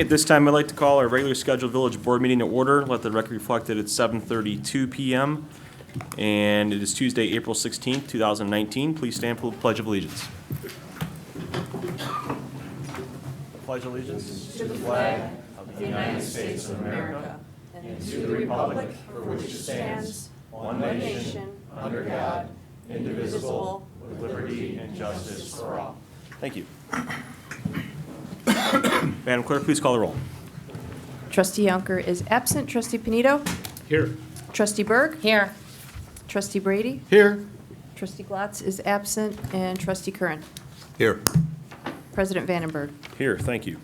At this time, I'd like to call our regular scheduled village board meeting to order. Let the record reflect that it's 7:32 p.m. and it is Tuesday, April 16th, 2019. Please stand for the Pledge of Allegiance. Pledge allegiance to the flag of the United States of America and to the republic for which it stands, one nation, under God, indivisible, with liberty and justice for all. Thank you. Madam Clerk, please call the roll. Trustee Yonker is absent. Trustee Panito? Here. Trustee Berg? Here. Trustee Brady? Here. Trustee Glatz is absent. And Trustee Curran? Here. President Vandenberg? Here, thank you.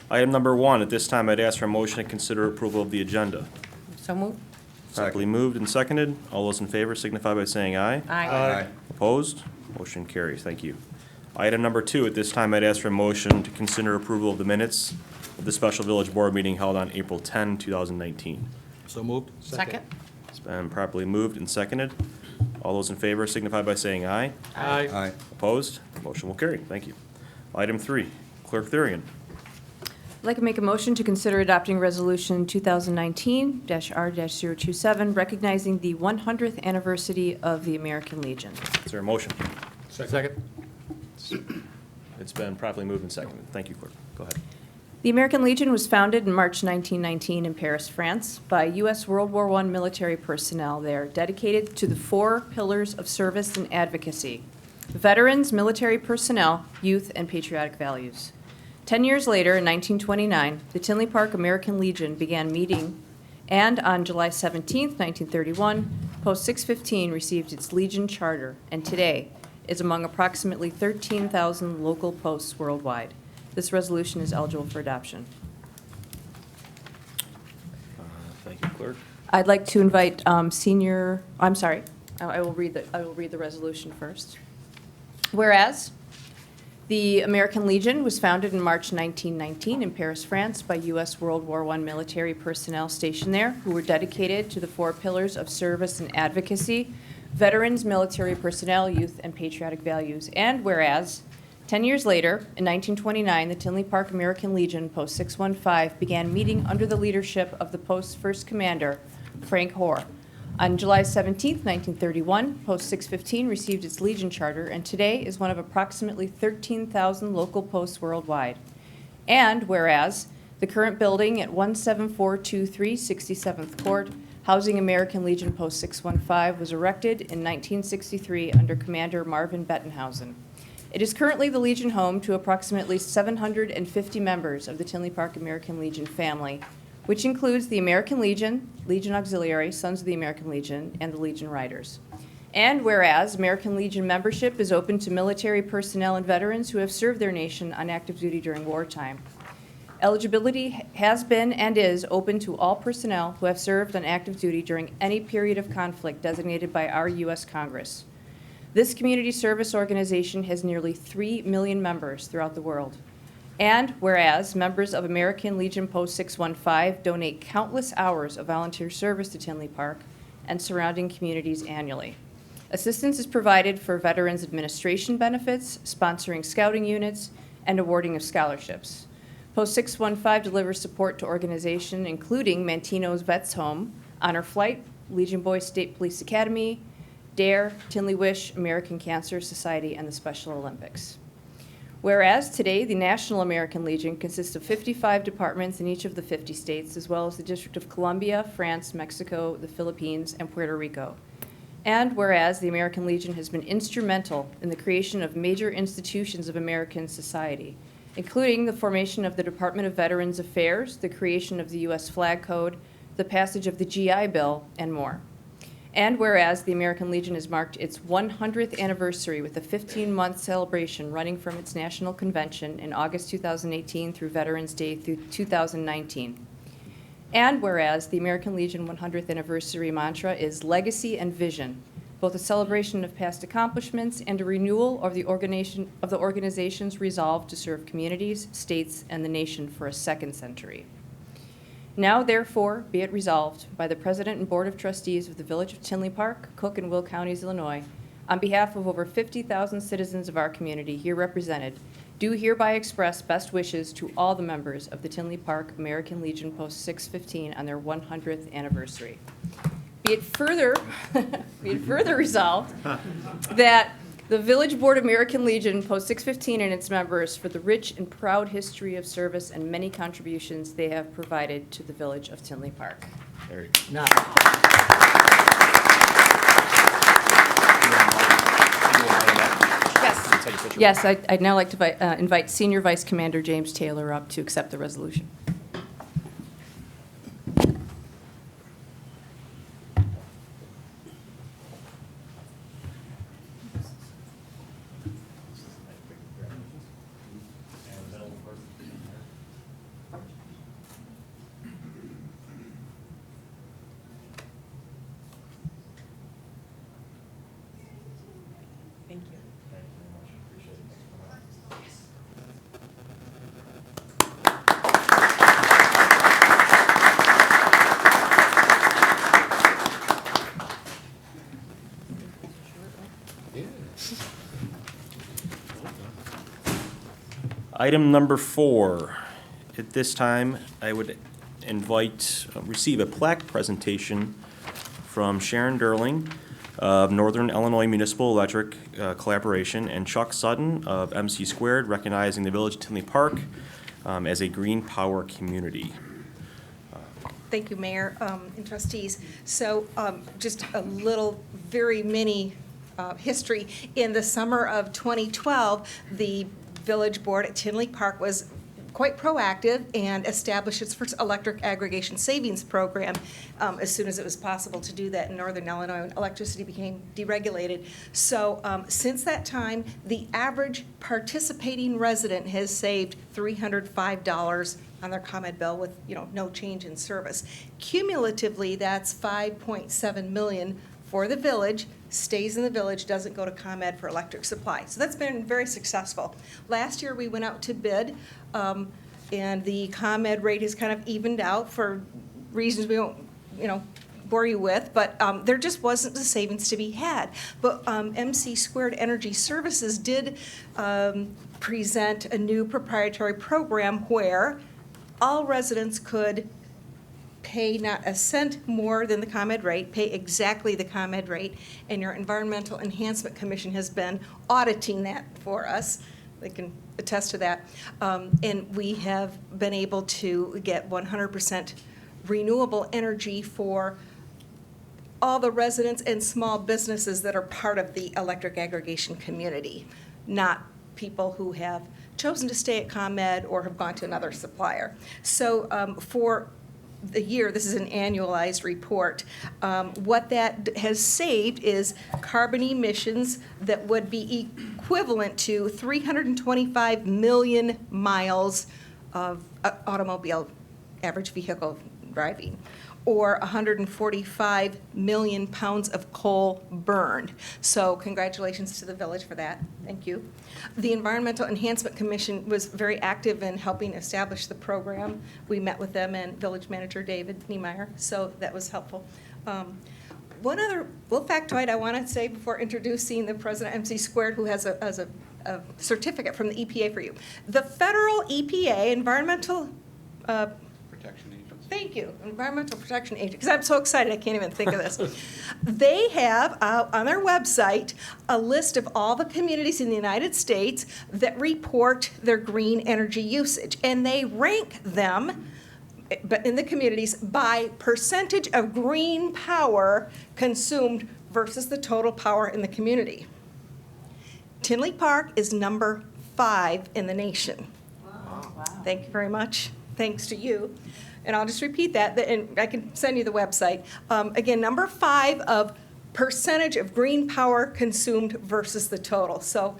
Item number 1, at this time, I'd ask for a motion to consider approval of the agenda. So moved. Properly moved and seconded. All those in favor signify by saying aye. Aye. Opposed? Motion carries. Thank you. Item number 2, at this time, I'd ask for a motion to consider approval of the minutes of the special village board meeting held on April 10, 2019. So moved. Second. It's been properly moved and seconded. All those in favor signify by saying aye. Aye. Opposed? Motion will carry. Thank you. Item 3, Clerk Therian. I'd like to make a motion to consider adopting Resolution 2019-R-027, recognizing the 100th anniversary of the American Legion. Is there a motion? Second. It's been properly moved and seconded. Thank you, Clerk. Go ahead. The American Legion was founded in March 1919 in Paris, France, by U.S. World War I military personnel there dedicated to the 4 pillars of service and advocacy: veterans, military personnel, youth, and patriotic values. 10 years later, in 1929, the Tinley Park American Legion began meeting, and on July 17, 1931, Post 615 received its Legion Charter, and today is among approximately 13,000 local posts worldwide. This resolution is eligible for adoption. Thank you, Clerk. I'd like to invite I will read the resolution first. Whereas the American Legion was founded in March 1919 in Paris, France by U.S. World War I military personnel stationed there who were dedicated to the 4 pillars of service and advocacy: veterans, military personnel, youth, and patriotic values. And whereas 10 years later, in 1929, the Tinley Park American Legion, Post 615, began meeting under the leadership of the post's first commander, Frank Hoare. On July 17, 1931, Post 615 received its Legion Charter, and today is one of approximately 13,000 local posts worldwide. And whereas the current building at 17423 67th Court, housing American Legion Post 615, was erected in 1963 under Commander Marvin Bettenhausen. It is currently the Legion home to approximately 750 members of the Tinley Park American Legion family, which includes the American Legion, Legion Auxiliary, Sons of the American Legion, and the Legion Riders. And whereas American Legion membership is open to military personnel and veterans who have served their nation on active duty during wartime. Eligibility has been and is open to all personnel who have served on active duty during any period of conflict designated by our U.S. Congress. This community service organization has nearly 3 million members throughout the world. And whereas members of American Legion Post 615 donate countless hours of volunteer service to Tinley Park and surrounding communities annually. Assistance is provided for veterans administration benefits, sponsoring scouting units, and awarding of scholarships. Post 615 delivers support to organizations including Mantino's Vets Home, Honor Flight, Legion Boys State Police Academy, DARE, Tinley Wish, American Cancer Society, and the Special Olympics. Whereas today, the National American Legion consists of 55 departments in each of the 50 states, as well as the District of Columbia, France, Mexico, the Philippines, and Puerto Rico. And whereas the American Legion has been instrumental in the creation of major institutions of American society, including the formation of the Department of Veterans Affairs, the creation of the U.S. Flag Code, the passage of the GI Bill, and more. And whereas the American Legion has marked its 100th anniversary with a 15-month celebration running from its national convention in August 2018 through Veterans Day through 2019. And whereas the American Legion 100th anniversary mantra is legacy and vision, both a celebration of past accomplishments and a renewal of the organization's resolve to serve communities, states, and the nation for a second century. Now, therefore, be it resolved by the President and Board of Trustees of the Village of Tinley Park, Cook, and Will Counties, Illinois, on behalf of over 50,000 citizens of our community here represented, do hereby express best wishes to all the members of the Tinley Park American Legion Post 615 on their 100th anniversary. Be it further resolved that the Village Board American Legion Post 615 and its members for the rich and proud history of service and many contributions they have provided to the Village of Tinley Park. There you go. Now. Yes, I'd now like to invite Senior Vice Commander James Taylor up to accept the resolution. Thank you. Item number 4. At this time, I would receive a plaque presentation from Sharon Derling of Northern Illinois Municipal Electric Collaboration and Chuck Sutton of MC Squared, recognizing the Village of Tinley Park as a green power community. Thank you, Mayor and trustees. So just a little, very mini history. In the summer of 2012, the Village Board at Tinley Park was quite proactive and established its first electric aggregation savings program as soon as it was possible to do that in Northern Illinois when electricity became deregulated. So since that time, the average participating resident has saved $305 on their ComEd bill with, no change in service. Cumulatively, that's $5.7 million for the village, stays in the village, doesn't go to ComEd for electric supply. So that's been very successful. Last year, we went out to bid, and the ComEd rate has kind of evened out for reasons we won't, bore you with, but there just wasn't the savings to be had. But MC Squared Energy Services did present a new proprietary program where all residents could pay not a cent more than the ComEd rate, pay exactly the ComEd rate, and your Environmental Enhancement Commission has been auditing that for us. They can attest to that. And we have been able to get 100% renewable energy for all the residents and small businesses that are part of the electric aggregation community, not people who have chosen to stay at ComEd or have gone to another supplier. So for the year, this is an annualized report, what that has saved is carbon emissions that would be equivalent to 325 million miles of automobile average vehicle driving, or 145 million pounds of coal burned. So congratulations to the village for that. Thank you. The Environmental Enhancement Commission was very active in helping establish the program. We met with them and Village Manager David Niemeyer, so that was helpful. One other little factoid I want to say before introducing the president of MC Squared, who has a certificate from the EPA for you. The federal EPA, Environmental Protection Agency. Thank you, Environmental Protection Agency, because I'm so excited I can't even think of this. They have on their website a list of all the communities in the United States that report their green energy usage, and they rank them, but in the communities, by percentage of green power consumed versus the total power in the community. Tinley Park is number 5 in the nation. Wow. Thank you very much. Thanks to you. And I'll just repeat that, and I can send you the website. Again, number 5 of percentage of green power consumed versus the total. So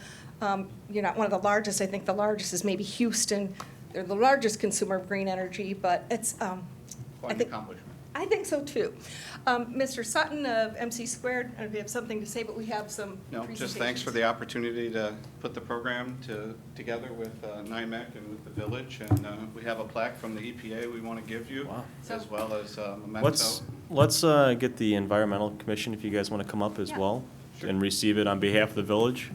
you're not one of the largest. I think the largest is maybe Houston. They're the largest consumer of green energy, but it's, Quite an accomplishment. I think so too. Mr. Sutton of MC Squared, I don't know if you have something to say, but we have some No, just thanks for the opportunity to put the program together with NIMEC and with the village. And we have a plaque from the EPA we want to give you, Wow. as well as a memento. Let's get the Environmental Commission, if you guys want to come up as Yeah. well, Sure. and receive it on behalf of the village.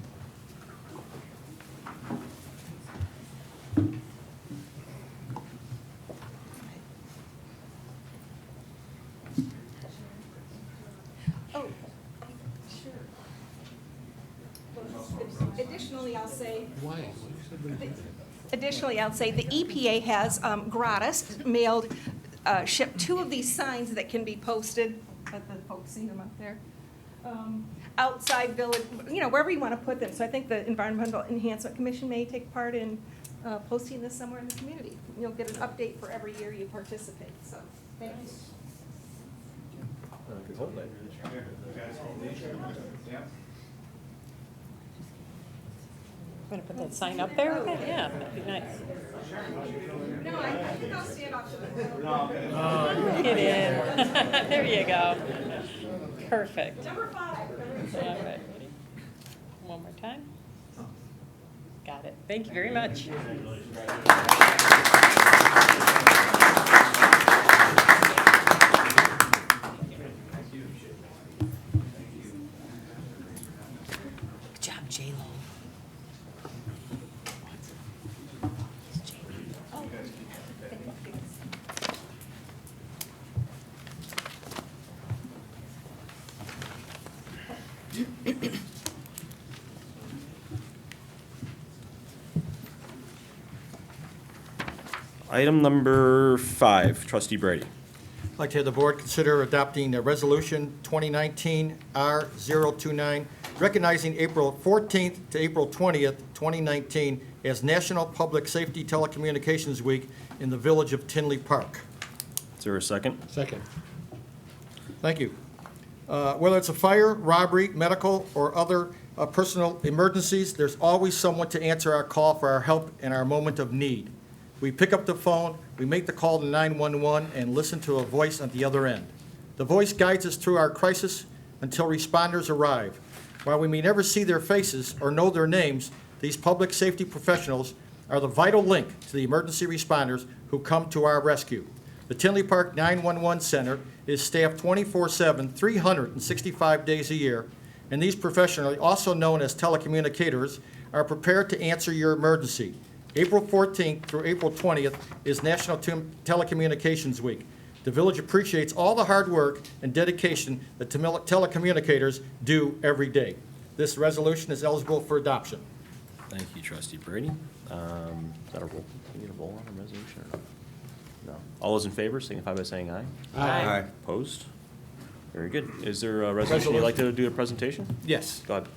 Additionally, I'll say. Additionally, I'll say the EPA has gratis mailed, shipped 2 of these signs that can be posted. Let the folks see them up there. Outside village, wherever you want to put them. So I think the Environmental Enhancement Commission may take part in posting this somewhere in the community. You'll get an update for every year you participate. So thanks. Want to put that sign up there? Yeah, that'd be nice. No, I think I'll stand off to the Get in. There you go. Perfect. Number 5. All right, ready? One more time. Got it. Thank you very much. Good job, J-Lo. Item number 5, Trustee Brady. I'd like to have the board consider adopting a resolution 2019 R029, recognizing April 14th to April 20th, 2019 as National Public Safety Telecommunications Week in the village of Tinley Park. Is there a second? Second. Thank you. Whether it's a fire, robbery, medical, or other personal emergencies, there's always someone to answer our call for our help in our moment of need. We pick up the phone, we make the call to 911, and listen to a voice on the other end. The voice guides us through our crisis until responders arrive. While we may never see their faces or know their names, these public safety professionals are the vital link to the emergency responders who come to our rescue. The Tinley Park 911 Center is staffed 24/7, 365 days a year, and these professionals, also known as telecommunicators, are prepared to answer your emergency. April 14th through April 20th is National Telecommunications Week. The village appreciates all the hard work and dedication that telecommunicators do every day. This resolution is eligible for adoption. Thank you, Trustee Brady. Is that a roll? Can you get a roll on the resolution or no? No. All those in favor signify by saying aye. Aye. Opposed? Very good. Is there a resolution you'd like to do a presentation? Yes. Go ahead.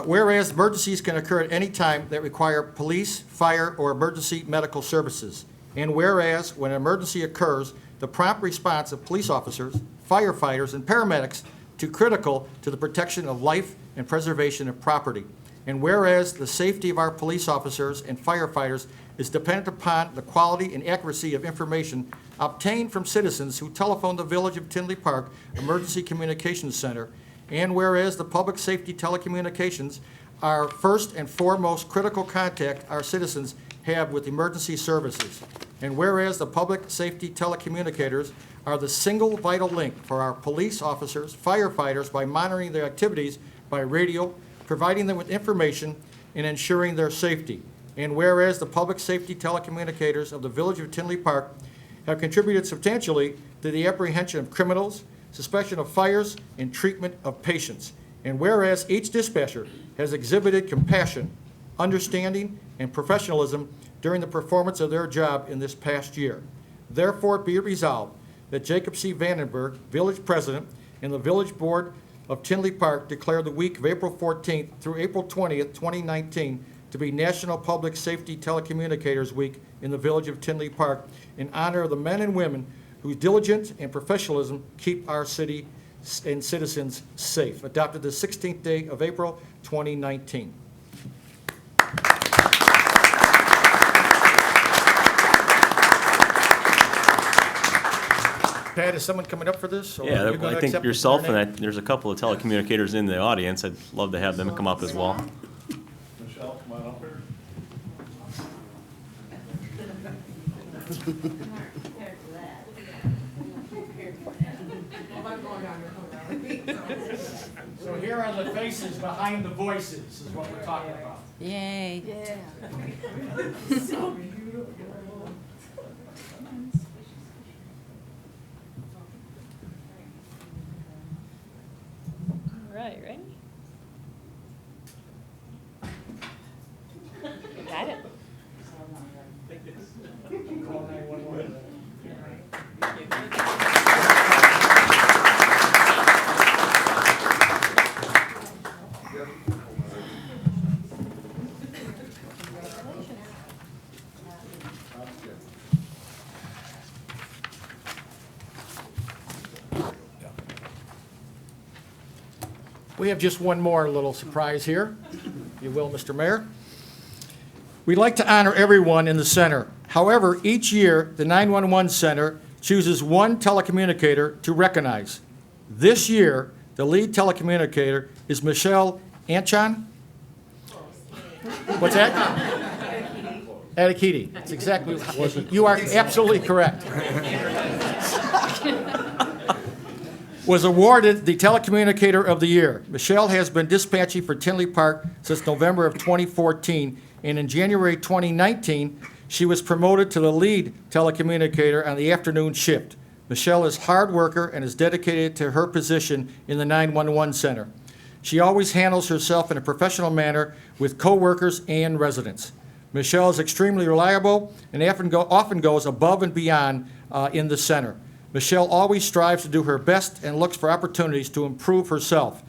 Whereas emergencies can occur at any time that require police, fire, or emergency medical services. And whereas when an emergency occurs, the prompt response of police officers, firefighters, and paramedics is critical to the protection of life and preservation of property. And whereas the safety of our police officers and firefighters is dependent upon the quality and accuracy of information obtained from citizens who telephone the Village of Tinley Park Emergency Communications Center. And whereas the public safety telecommunications are first and foremost critical contact our citizens have with emergency services. And whereas the public safety telecommunicators are the single vital link for our police officers, firefighters by monitoring their activities by radio, providing them with information, and ensuring their safety. And whereas the public safety telecommunicators of the Village of Tinley Park have contributed substantially to the apprehension of criminals, suspension of fires, and treatment of patients. And whereas each dispatcher has exhibited compassion, understanding, and professionalism during the performance of their job in this past year. Therefore, be it resolved that Jacob C. Vandenberg, Village President, and the Village Board of Tinley Park declare the week of April 14th through April 20th, 2019 to be National Public Safety Telecommunicators Week in the Village of Tinley Park in honor of the men and women whose diligence and professionalism keep our city and citizens safe. Adopted the 16th day of April, 2019. Pat, is someone coming up for this? Or Yeah, are you gonna I think accept yourself their name? and there's a couple of telecommunicators in the audience. I'd love to have them come up as well. Michelle, come on up here. So here are the faces behind the voices, is what we're talking about. Yay. All right, ready? We have just one more little surprise here, if you will, Mr. Mayor. We'd like to honor everyone in the center. However, each year, the 911 Center chooses one telecommunicator to recognize. This year, the lead telecommunicator is Michelle Anchon. What's that? Adikiti. That's exactly, you are absolutely correct. Was awarded the Telecommunicator of the Year. Michelle has been dispatching for Tinley Park since November of 2014, and in January 2019, she was promoted to the lead telecommunicator on the afternoon shift. Michelle is a hard worker and is dedicated to her position in the 911 Center. She always handles herself in a professional manner with coworkers and residents. Michelle is extremely reliable and often goes above and beyond in the center. Michelle always strives to do her best and looks for opportunities to improve herself.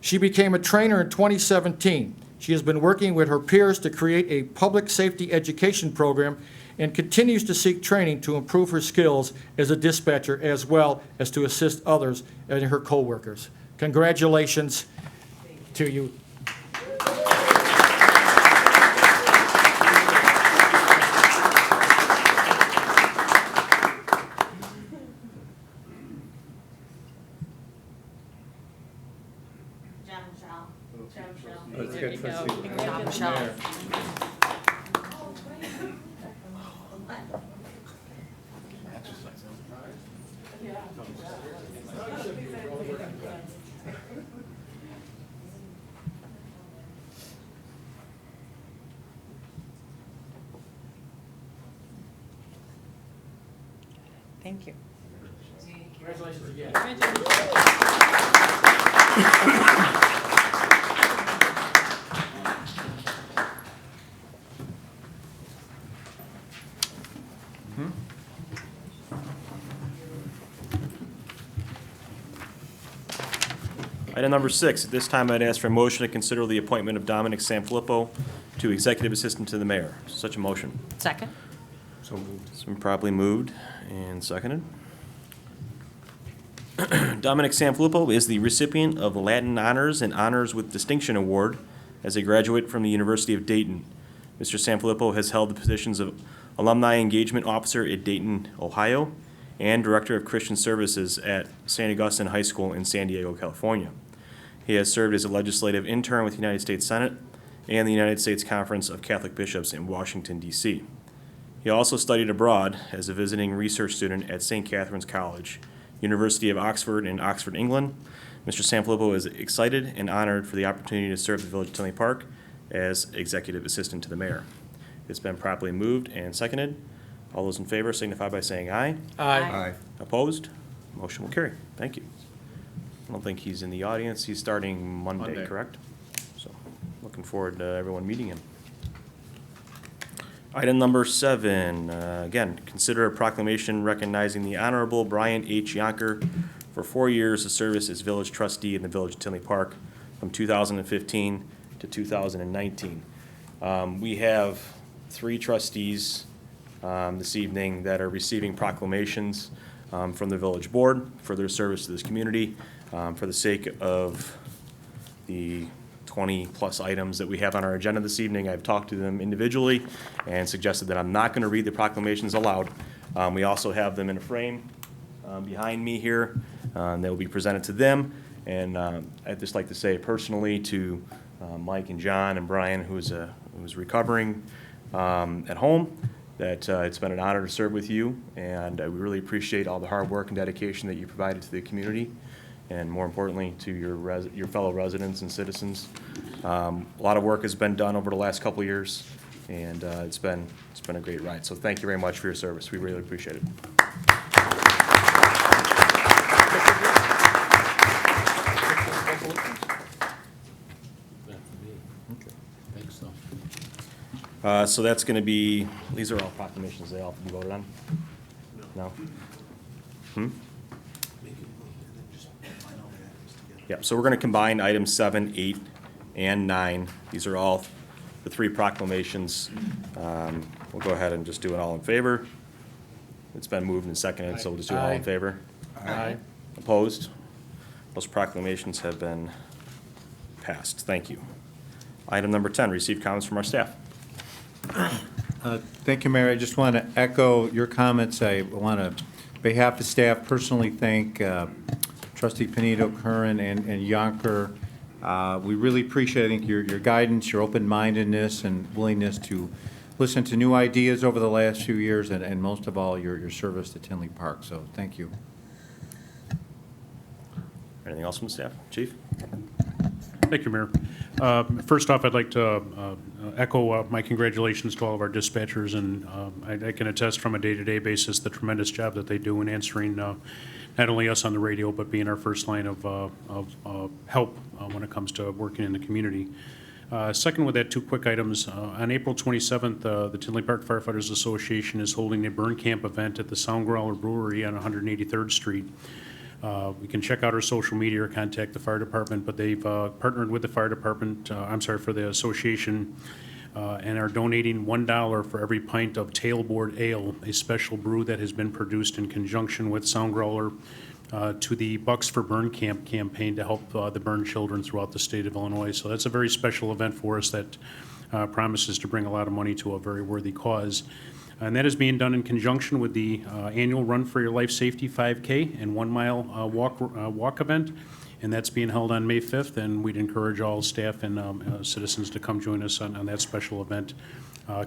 She became a trainer in 2017. She has been working with her peers to create a public safety education program and continues to seek training to improve her skills as a dispatcher as well as to assist others and her coworkers. Congratulations to you. There you go. Congratulations. Thank you. Congratulations again. Item number 6, at this time I'd ask for a motion to consider the appointment of Dominic Sanfilippo to Executive Assistant to the Mayor. Such a motion. Second. It's been properly moved and seconded. Dominic Sanfilippo is the recipient of the Latin Honors and Honors with Distinction Award as a graduate from the University of Dayton. Mr. Sanfilippo has held the positions of Alumni Engagement Officer at Dayton, Ohio, and Director of Christian Services at St. Augustine High School in San Diego, California. He has served as a legislative intern with the United States Senate and the United States Conference of Catholic Bishops in Washington, D.C. He also studied abroad as a visiting research student at St. Catherine's College, University of Oxford in Oxford, England. Mr. Sanfilippo is excited and honored for the opportunity to serve the Village of Tinley Park as Executive Assistant to the Mayor. It's been properly moved and seconded. All those in favor signify by saying aye. Aye. Opposed? Motion will carry. Thank you. I don't think he's in the audience. He's starting Monday, correct? So, looking forward to everyone meeting him. Item number 7, again, consider a proclamation recognizing the Honorable Brian H. Yonker for 4 years of service as village trustee in the Village of Tinley Park from 2015 to 2019. We have 3 trustees this evening that are receiving proclamations from the village board for their service to this community. For the sake of the 20-plus items that we have on our agenda this evening, I've talked to them individually and suggested that I'm not going to read the proclamations aloud. We also have them in a frame behind me here. They will be presented to them. And I'd just like to say personally to Mike and John and Brian, who's recovering at home, that it's been an honor to serve with you, and we really appreciate all the hard work and dedication that you provided to the community, and more importantly, to your fellow residents and citizens. A lot of work has been done over the last couple of years, and it's been a great ride. So thank you very much for your service. We really appreciate it. So that's going to be, these are all proclamations. They all have to be voted on? No? Yeah, so we're going to combine items 7, 8, and 9. These are all the 3 proclamations. We'll go ahead and just do it all in favor. It's been moved and seconded, so we'll just do it all in favor. Aye. Opposed? Those proclamations have been Passed. Thank you. Item number 10, receive comments from our staff. Thank you, Mayor. I just want to echo your comments. I want to, on behalf of staff, personally thank Trustee Panito, Curran, and Yonker. We really appreciate, I think, your guidance, your open-mindedness, and willingness to listen to new ideas over the last few years, and most of all, your service to Tinley Park. So thank you. Anything else from the staff? Chief? Thank you, Mayor. First off, I'd like to echo my congratulations to all of our dispatchers, and I can attest from a day-to-day basis the tremendous job that they do in answering not only us on the radio, but being our first line of help when it comes to working in the community. Second with that, two quick items. On April 27th, the Tinley Park Firefighters Association is holding a burn camp event at the Sound Growler Brewery on 183rd Street. We can check out our social media or contact the fire department, but they've partnered with the fire department, for the association, and are donating $1 for every pint of Tailboard Ale, a special brew that has been produced in conjunction with Sound Growler, to the Bucks for Burn Camp campaign to help the burn children throughout the state of Illinois. So that's a very special event for us that promises to bring a lot of money to a very worthy cause. And that is being done in conjunction with the annual Run for Your Life Safety 5K and 1 mile walk event. And that's being held on May 5th, and we'd encourage all staff and citizens to come join us on that special event,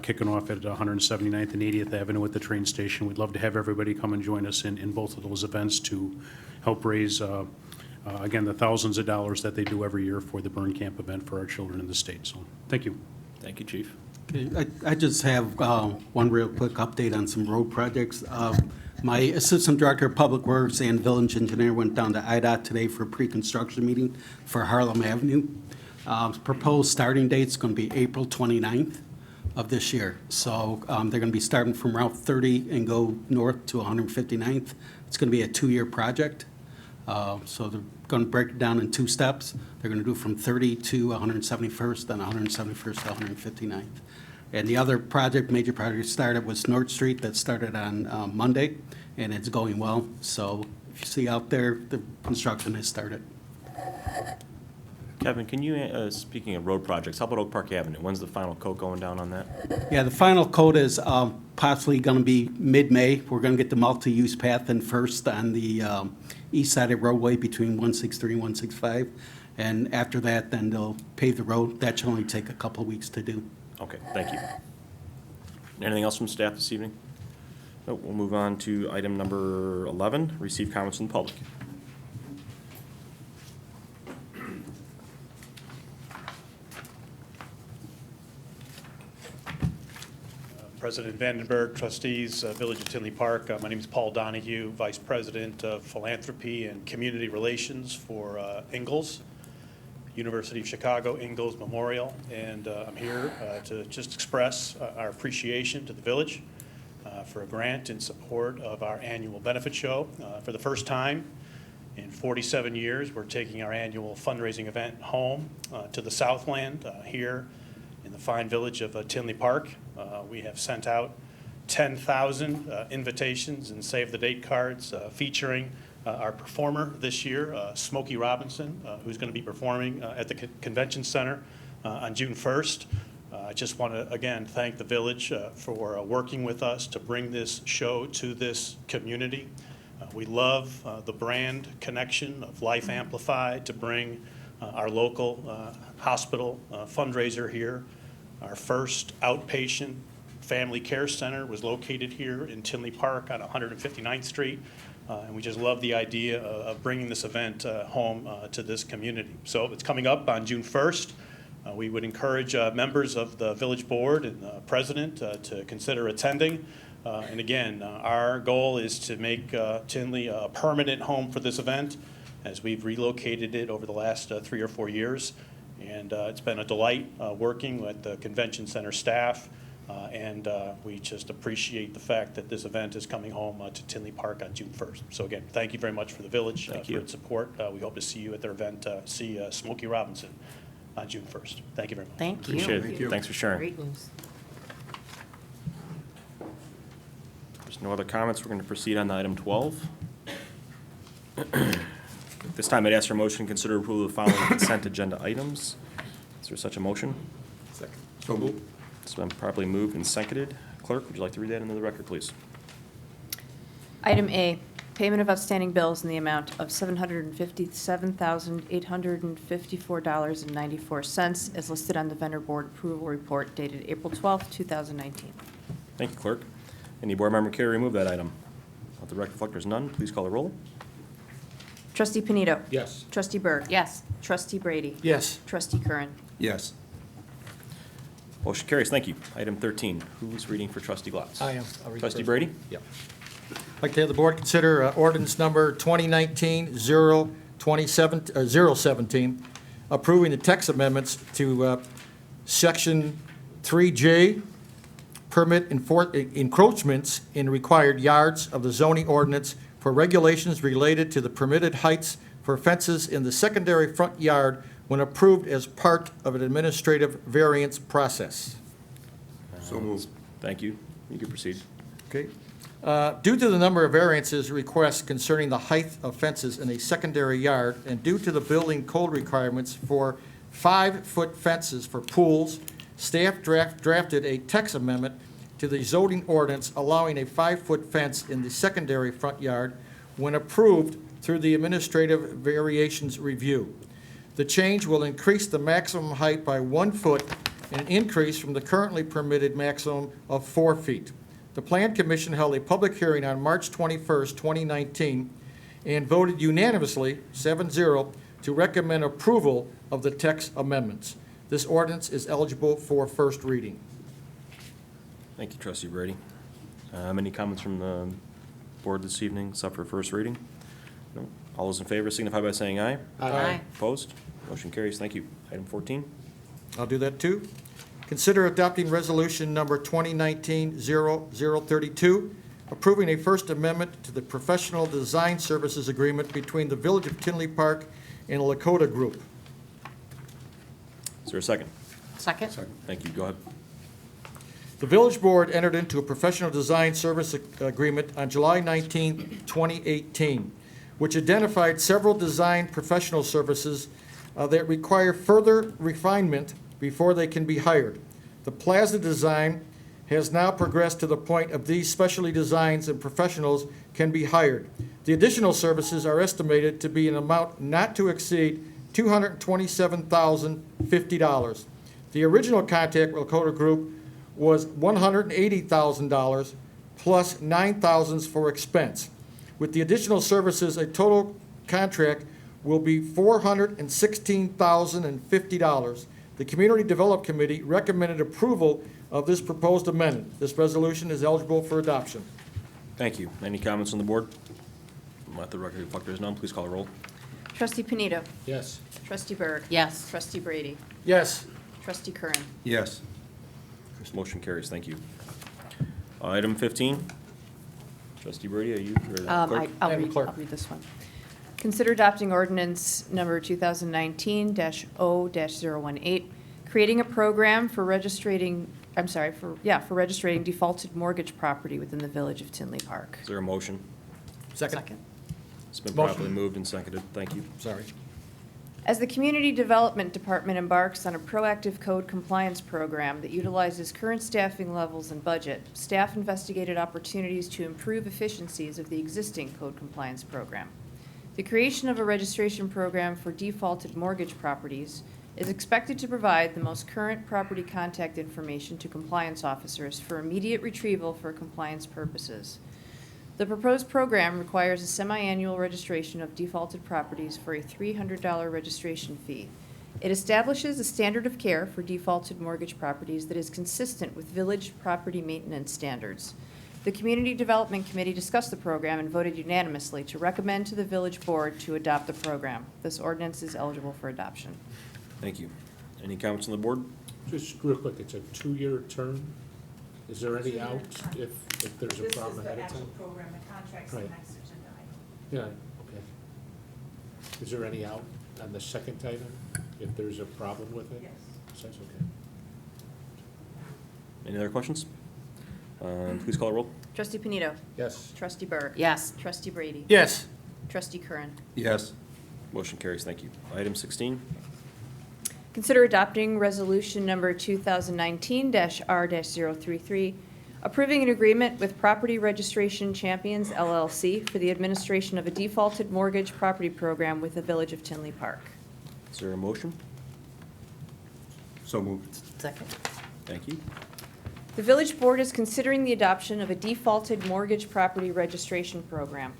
kicking off at 179th and 80th Avenue at the train station. We'd love to have everybody come and join us in both of those events to help raise, again, the thousands of dollars that they do every year for the burn camp event for our children in the state. So, thank you. Thank you, Chief. Okay, I just have one real quick update on some road projects. My Assistant Director of Public Works and Village Engineer went down to IDOT today for a pre-construction meeting for Harlem Avenue. Proposed starting date's going to be April 29th of this year. So they're going to be starting from Route 30 and go north to 159th. It's going to be a 2-year project. So they're going to break it down in 2 steps. They're going to do from 30 to 171st, then 171st to 159th. And the other project, major project started was North Street that started on Monday, and it's going well. So if you see out there, the construction has started. Kevin, can you, speaking of road projects, how about Oak Park Avenue? When's the final coat going down on that? Yeah, the final coat is possibly going to be mid-May. We're going to get the multi-use path in first on the east side of the roadway between 163 and 165. And after that, then they'll pave the road. That should only take a couple of weeks to do. Okay, thank you. Anything else from staff this evening? No, we'll move on to item number 11, receive comments from the public. President Vandenberg, trustees, Village of Tinley Park. My name is Paul Donahue, Vice President of Philanthropy and Community Relations for Ingalls, University of Chicago Ingalls Memorial. And I'm here to just express our appreciation to the Village for a grant in support of our annual benefit show. For the first time in 47 years, we're taking our annual fundraising event home to the Southland here in the fine village of Tinley Park. We have sent out 10,000 invitations and save the date cards featuring our performer this year, Smokey Robinson, who's going to be performing at the Convention Center on June 1st. I just want to, again, thank the village for working with us to bring this show to this community. We love the brand connection of Life Amplified to bring our local hospital fundraiser here. Our first outpatient family care center was located here in Tinley Park on 159th Street. And we just love the idea of bringing this event home to this community. So it's coming up on June 1st. We would encourage members of the village board and the president to consider attending. And again, our goal is to make Tinley a permanent home for this event, as we've relocated it over the last 3 or 4 years. And it's been a delight working with the convention center staff. And we just appreciate the fact that this event is coming home to Tinley Park on June 1st. So again, thank you very much for the village for its support. We hope to see you at their event, see Smokey Robinson on June 1st. Thank you very much. Thank you. Appreciate it. Thanks for sharing. Great news. There's no other comments. We're going to proceed on to item 12. At this time, I'd ask for a motion to consider approval of the following consent agenda items. Is there such a motion? Second. So moved. It's been properly moved and seconded. Clerk, would you like to read that into the record, please? Item A, payment of outstanding bills in the amount of $757,854.94 as listed on the vendor board approval report dated April 12th, 2019. Thank you, Clerk. Any board member care to remove that item? Let the record reflect there's none. Please call the roll. Trustee Panito. Yes. Trustee Berg. Yes. Trustee Brady. Yes. Trustee Curran. Yes. Motion carries. Thank you. Item 13. Who's reading for Trustee Glatz? I am. I'll read the Trustee first. Brady? Yep. I'd like to have the board consider ordinance number 2019-017, approving the text amendments to Section 3J, permit encroachments in required yards of the zoning ordinance for regulations related to the permitted heights for fences in the secondary front yard when approved as part of an administrative variance process. So moved. Thank you. You can proceed. Okay. Due to the number of variances requests concerning the height of fences in a secondary yard, and due to the building code requirements for 5-foot fences for pools, staff drafted a text amendment to the zoning ordinance allowing a 5-foot fence in the secondary front yard when approved through the administrative variations review. The change will increase the maximum height by 1 foot and an increase from the currently permitted maximum of 4 feet. The Plan Commission held a public hearing on March 21st, 2019, and voted unanimously, 7-0, to recommend approval of the text amendments. This ordinance is eligible for first reading. Thank you, Trustee Brady. Any comments from the board this evening, except for first reading? No. All those in favor signify by saying aye. Aye. Opposed? Motion carries. Thank you. Item 14. I'll do that too. Consider adopting resolution number 2019-0032, approving a First Amendment to the Professional Design Services Agreement between the Village of Tinley Park and Lakota Group. Is there a second? Second? Thank you. Go ahead. The village board entered into a professional design service agreement on July 19, 2018, which identified several design professional services that require further refinement before they can be hired. The plaza design has now progressed to the point of these specialty designs and professionals can be hired. The additional services are estimated to be an amount not to exceed $227,050. The original contract with Lakota Group was $180,000 plus $9,000 for expense. With the additional services, a total contract will be $416,050. The Community Development Committee recommended approval of this proposed amendment. This resolution is eligible for adoption. Thank you. Any comments on the board? Let the record reflect there's none. Please call the roll. Trustee Panito. Yes. Trustee Berg. Yes. Trustee Brady. Yes. Trustee Curran. Yes. Motion carries. Thank you. Item 15. Trustee Brady, are you? or I'll clerk? Madam read, Clerk. I'll read this one. Consider adopting ordinance number 2019-0-018, creating a program for registrating defaulted mortgage property within the Village of Tinley Park. Is there a motion? Second. It's been Motion. properly moved and seconded. Thank you. Sorry. As the Community Development Department embarks on a proactive code compliance program that utilizes current staffing levels and budget, staff investigated opportunities to improve efficiencies of the existing code compliance program. The creation of a registration program for defaulted mortgage properties is expected to provide the most current property contact information to compliance officers for immediate retrieval for compliance purposes. The proposed program requires a semi-annual registration of defaulted properties for a $300 registration fee. It establishes a standard of care for defaulted mortgage properties that is consistent with village property maintenance standards. The Community Development Committee discussed the program and voted unanimously to recommend to the village board to adopt the program. This ordinance is eligible for adoption. Thank you. Any comments on the board? Just real quick, it's a 2-year term. Is there any out if there's a problem ahead of time? This is the actual program, the contract's the Right. next agenda item. Yeah, okay. Is there any out on the second item if there's a problem with it? Yes. So that's okay. Any other questions? Please call the roll. Trustee Panito. Yes. Trustee Berg. Yes. Trustee Brady. Yes. Trustee Curran. Yes. Motion carries. Thank you. Item 16. Consider adopting resolution number 2019-R-033, approving an agreement with Property Registration Champions LLC for the administration of a defaulted mortgage property program with the Village of Tinley Park. Is there a motion? So moved. Second. Thank you. The Village Board is considering the adoption of a defaulted mortgage property registration program.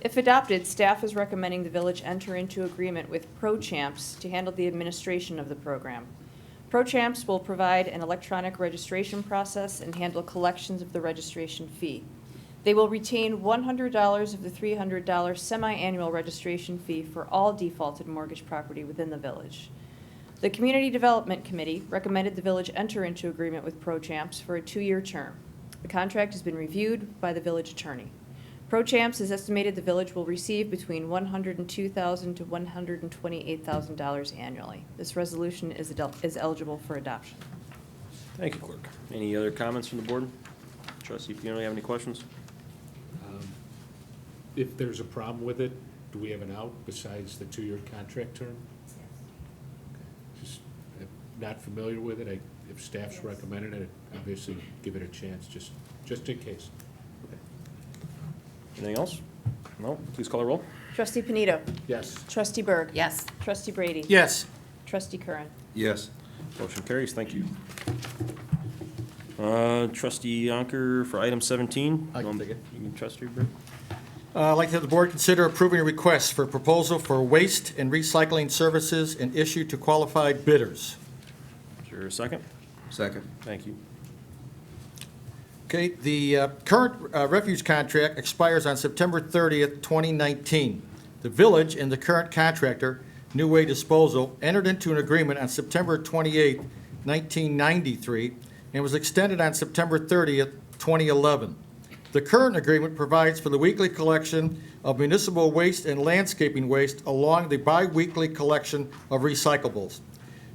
If adopted, staff is recommending the village enter into agreement with ProChamps to handle the administration of the program. ProChamps will provide an electronic registration process and handle collections of the registration fee. They will retain $100 of the $300 semi-annual registration fee for all defaulted mortgage property within the village. The Community Development Committee recommended the village enter into agreement with ProChamps for a 2-year term. The contract has been reviewed by the village attorney. ProChamps has estimated the village will receive between $102,000 to $128,000 annually. This resolution is eligible for adoption. Thank you, Clerk. Any other comments from the board? Trustee Fiona, have any questions? If there's a problem with it, do we have an out besides the 2-year contract term? Just not familiar with it. If staff's recommended it, obviously give it a chance, just in case. Anything else? No? Please call the roll. Trustee Panito. Yes. Trustee Berg. Yes. Trustee Brady. Yes. Trustee Curran. Yes. Motion carries. Thank you. Trustee Yonker for item 17. I can take it. You can trustee Berg. I'd like to have the board consider approving a request for proposal for waste and recycling services and issue to qualified bidders. Is there a second? Second. Thank you. Okay, the current refuge contract expires on September 30th, 2019. The village and the current contractor, New Way Disposal, entered into an agreement on September 28th, 1993, and was extended on September 30th, 2011. The current agreement provides for the weekly collection of municipal waste and landscaping waste along the bi-weekly collection of recyclables.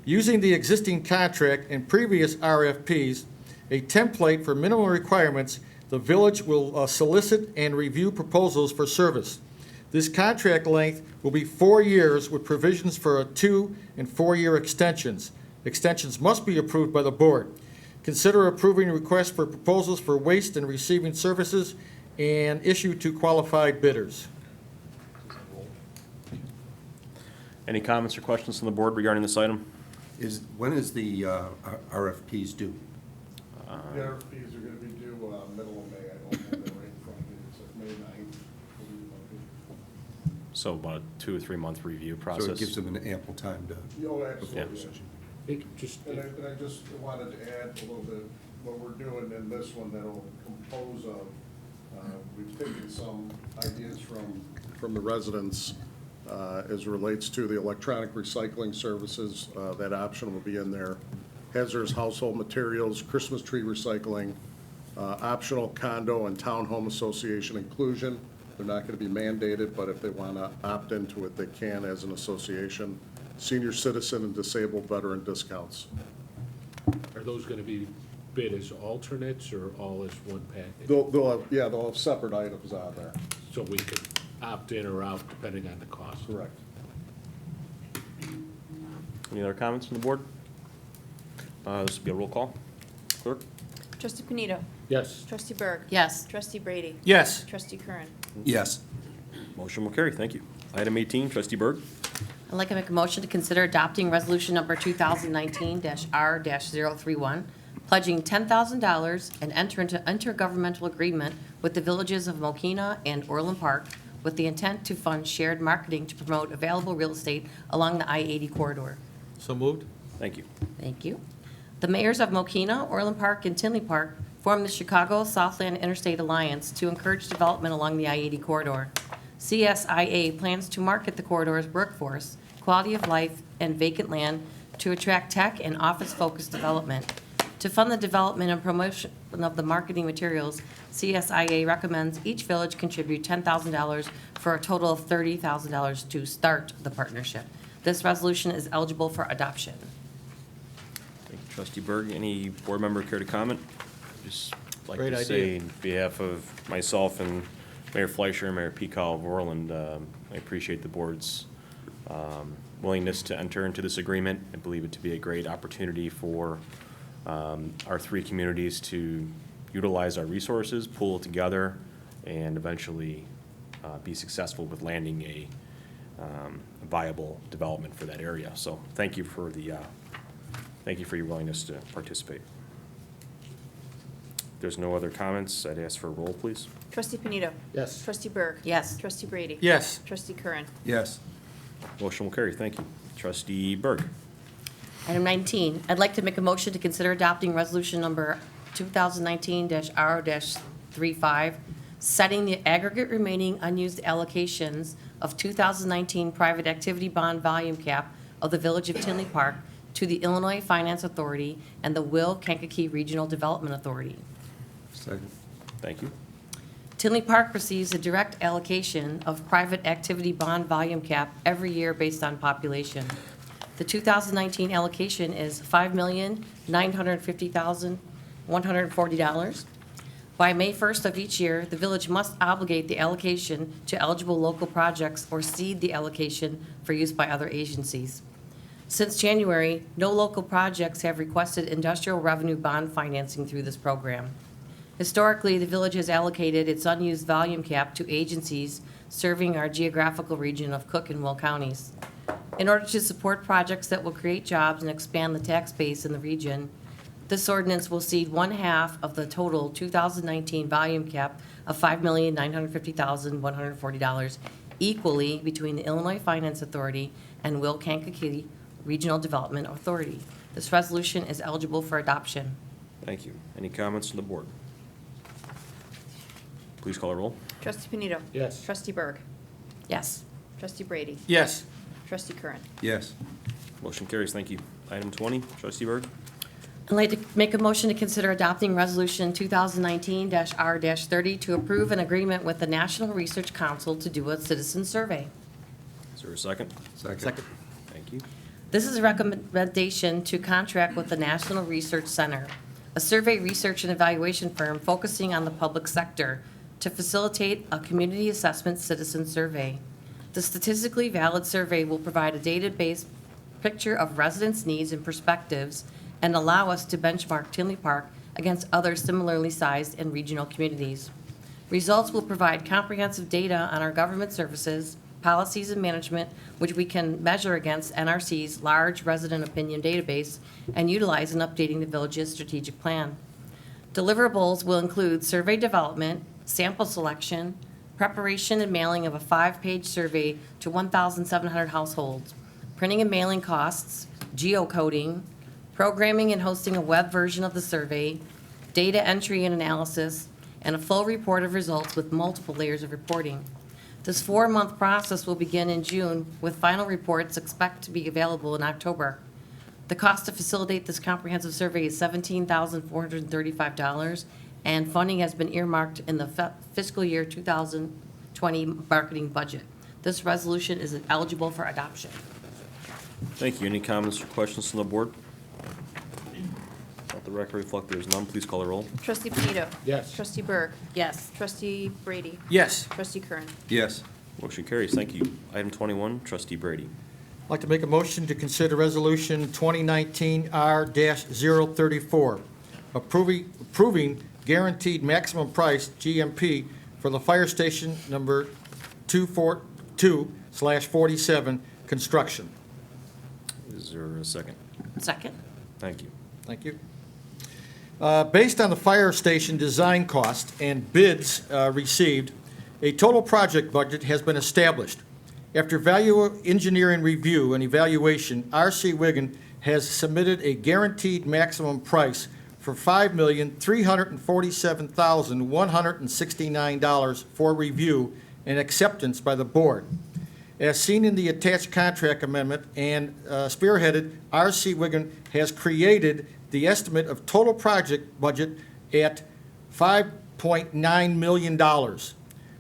Using the existing contract and previous RFPs, a template for minimum requirements, the village will solicit and review proposals for service. This contract length will be 4 years with provisions for a 2- and 4-year extensions. Extensions must be approved by the board. Consider approving requests for proposals for waste and receiving services and issue to qualified bidders. Any comments or questions from the board regarding this item? When is the RFPs due? The RFPs are gonna be due, middle of May, I don't have that right in front of me, it's like May 9th. So about a 2 or 3 month review process. So it gives them an ample time to. Oh, absolutely. Yeah. It just, And I just wanted to add a little bit, what we're doing in this one that'll compose of, we've taken some ideas from the residents, as relates to the electronic recycling services, that option will be in there. Hazardous household materials, Christmas tree recycling, optional condo and townhome association inclusion. They're not gonna be mandated, but if they wanna opt into it, they can as an association. Senior citizen and disabled veteran discounts. are those gonna be bid as alternates or all as one package? They'll have separate items on there. So we can opt in or out depending on the cost? Correct. Any other comments from the board? This will be a roll call. Clerk? Trustee Panito. Yes. Trustee Berg. Yes. Trustee Brady. Yes. Trustee Curran. Yes. Motion will carry. Thank you. Item 18, Trustee Berg. I'd like to make a motion to consider adopting resolution number 2019-R-031, pledging $10,000 and enter into intergovernmental agreement with the villages of Mokina and Orland Park with the intent to fund shared marketing to promote available real estate along the I-80 corridor. So moved? Thank you. Thank you. The mayors of Mokina, Orland Park, and Tinley Park formed the Chicago Southland Interstate Alliance to encourage development along the I-80 corridor. CSIA plans to market the corridor's workforce, quality of life, and vacant land to attract tech and office-focused development. To fund the development and promotion of the marketing materials, CSIA recommends each village contribute $10,000 for a total of $30,000 to start the partnership. This resolution is eligible for adoption. Thank you, Trustee Berg. Any board member care to comment? Just like Great to idea. say, on behalf of myself and Mayor Fleischer and Mayor Pekow of Orland, I appreciate the board's willingness to enter into this agreement. I believe it to be a great opportunity for our three communities to utilize our resources, pull it together, and eventually be successful with landing a viable development for that area. So thank you for your willingness to participate. If there's no other comments, I'd ask for a roll, please. Trustee Panito. Yes. Trustee Berg. Yes. Trustee Brady. Yes. Trustee Curran. Yes. Motion will carry. Thank you. Trustee Berg. Item 19, I'd like to make a motion to consider adopting resolution number 2019-R-35, setting the aggregate remaining unused allocations of 2019 private activity bond volume cap of the Village of Tinley Park to the Illinois Finance Authority and the Will Kankakee Regional Development Authority. Second. Thank you. Tinley Park receives a direct allocation of private activity bond volume cap every year based on population. The 2019 allocation is $5,950,140. By May 1st of each year, the village must obligate the allocation to eligible local projects or cede the allocation for use by other agencies. Since January, no local projects have requested industrial revenue bond financing through this program. Historically, the village has allocated its unused volume cap to agencies serving our geographical region of Cook and Will counties. In order to support projects that will create jobs and expand the tax base in the region, this ordinance will cede 1/2 of the total 2019 volume cap of $5,950,140 equally between the Illinois Finance Authority and Will Kankakee Regional Development Authority. This resolution is eligible for adoption. Thank you. Any comments from the board? Please call a roll. Trustee Panito. Yes. Trustee Berg. Yes. Trustee Brady. Yes. Trustee Curran. Yes. Motion carries. Thank you. Item 20, Trustee Berg. I'd like to make a motion to consider adopting Resolution 2019-R-30 to approve an agreement with the National Research Council to do a citizen survey. Is there a second? Second. Thank you. This is a recommendation to contract with the National Research Center, a survey research and evaluation firm focusing on the public sector, to facilitate a community assessment citizen survey. The statistically valid survey will provide a database picture of residents' needs and perspectives and allow us to benchmark Tinley Park against other similarly sized and regional communities. Results will provide comprehensive data on our government services, policies, and management, which we can measure against NRC's large resident opinion database and utilize in updating the village's strategic plan. Deliverables will include survey development, sample selection, preparation and mailing of a 5-page survey to 1,700 households, printing and mailing costs, geocoding, programming and hosting a web version of the survey, data entry and analysis, and a full report of results with multiple layers of reporting. This 4-month process will begin in June, with final reports expected to be available in October. The cost to facilitate this comprehensive survey is $17,435, and funding has been earmarked in the fiscal year 2020 marketing budget. This resolution is eligible for adoption. Thank you. Any comments or questions from the board? Let the record reflect there is none. Please call a roll. Trustee Panito. Yes. Trustee Berg. Yes. Trustee Brady. Yes. Trustee Curran. Yes. Motion carries. Thank you. Item 21, Trustee Brady. I'd like to make a motion to consider Resolution 2019-R-034, approving guaranteed maximum price, GMP, for the fire station number 242/47 construction. Is there a second? Second. Thank you. Thank you. Based on the fire station design cost and bids received, a total project budget has been established. After value engineering review and evaluation, R.C. Wiggin has submitted a guaranteed maximum price for $5,347,169 for review and acceptance by the board. As seen in the attached contract amendment and spearheaded, R.C. Wiggin has created the estimate of total project budget at $5.9 million.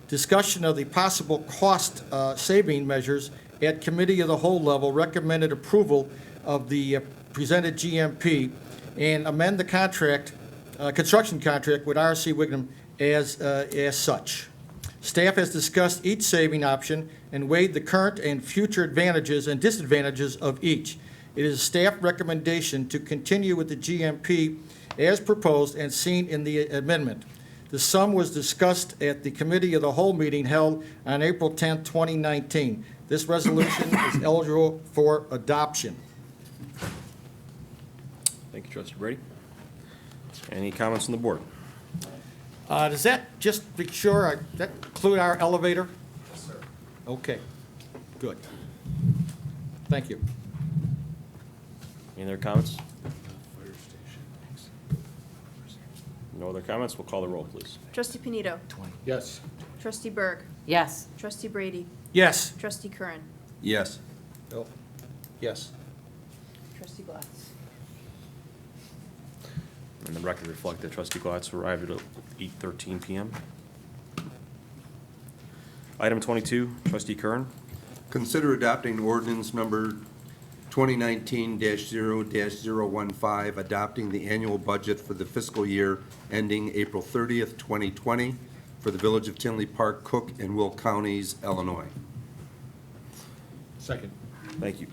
Discussion of the possible cost saving measures at committee of the whole level recommended approval of the presented GMP and amend the contract, construction contract with R.C. Wiggin as such. Staff has discussed each saving option and weighed the current and future advantages and disadvantages of each. It is staff recommendation to continue with the GMP as proposed and seen in the amendment. The sum was discussed at the Committee of the Whole meeting held on April 10, 2019. This resolution is eligible for adoption. Thank you, Trustee Brady. Any comments from the board? Does that, just be sure, does that include our elevator? Yes, sir. Okay, good. Thank you. Any other comments? No other comments? We'll call the roll, please. Trustee Panito. Yes. Trustee Berg. Yes. Trustee Brady. Yes. Trustee Curran. Yes. Bill? Yes. Trustee Glatz. And the record reflect that Trustee Glatz arrived at 8:13 p.m. Item 22, Trustee Curran. Consider adopting ordinance number 2019-0-015, adopting the annual budget for the fiscal year ending April 30th, 2020, for the Village of Tinley Park, Cook, and Will Counties, Illinois. Second. Thank you.